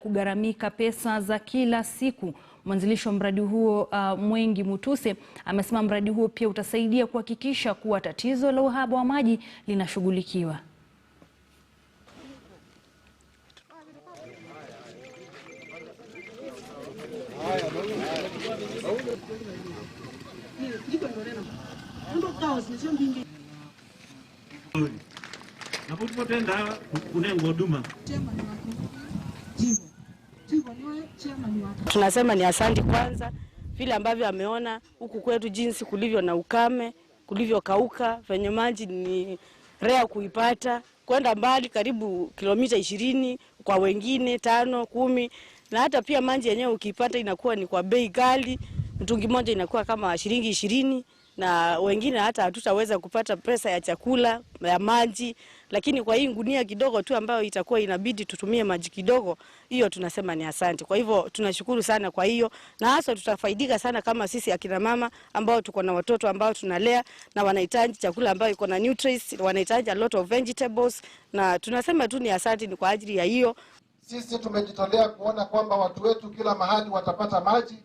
Kugharamika pesa za kila siku. Mwanzilishi wa mradi huo Mwengi Mutuse amesema mradi huo pia utasaidia kuhakikisha kuwa tatizo la uhaba wa maji linashughulikiwa. Tunasema ni asante kwanza vile ambavyo ameona huku kwetu jinsi kulivyo na ukame, kulivyo kauka, venye maji ni rare kuipata, kwenda mbali karibu kilomita 20 kwa wengine 5, 10, na hata pia maji yenyewe ukipata inakuwa ni kwa bei ghali, mtungi moja inakuwa kama shilingi 20, na wengine hata hatutaweza kupata pesa ya chakula, ya maji, lakini kwa hii gunia kidogo tu ambayo itakuwa inabidi tutumie maji kidogo, hiyo tunasema ni asante. Kwa hivyo tunashukuru sana kwa hiyo, na hasa tutafaidika sana kama sisi akina mama ambao tuko na watoto ambao tunalea na wanahitaji chakula ambayo iko na nutrients, wanahitaji a lot of vegetables, na tunasema tu ni asante ni kwa ajili ya hiyo. Sisi tumejitolea kuona kwamba watu wetu kila mahali watapata maji.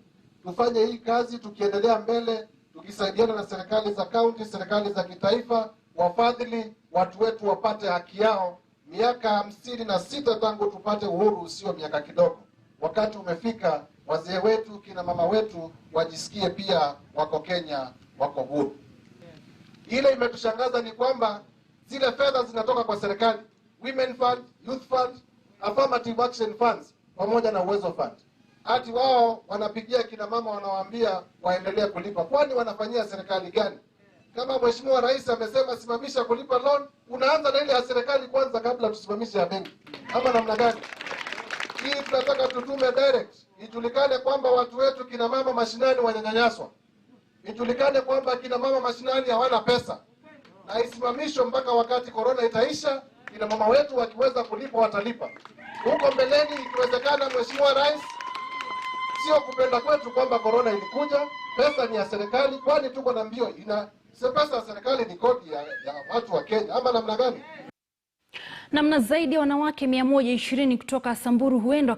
Tufanye hii kazi tukiendelea mbele, tukisaidiana na serikali za kaunti, serikali za kitaifa, wafadhili, watu wetu wapate haki yao. Miaka 56 tangu tupate uhuru, sio miaka kidogo. Wakati umefika wazee wetu, kina mama wetu wajisikie pia wako Kenya, wako huru. Ile imetushangaza ni kwamba zile fedha zinatoka kwa serikali, Women Fund, Youth Fund, Affirmative Action Funds pamoja na Uwezo Fund. Hati wao wanapigia kina mama wanawaambia waendelee kulipa. Kwani wanafanyia serikali gani? Kama Mheshimiwa Rais amesema simamisha kulipa loan, unaanza na ile ya serikali kwanza kabla tusimamishe ya benki. Ama namna gani? Hii tunataka tutume direct. Ijulikane kwamba watu wetu kina mama mashinani wanyanyaswa. Ijulikane kwamba kina mama mashinani hawana pesa. Na isimamishwe mpaka wakati corona itaisha, kina mama wetu wakiweza kulipa watalipa. Huko mbeleni ikiwezekana, Mheshimiwa Rais, sio kupenda kwetu kwamba corona ilikuja, pesa ni ya serikali, kwani tuko na mbio pesa ya serikali ni kodi ya watu wa Kenya, ama namna gani? Namna zaidi ya wanawake 120 kutoka Samburu huenda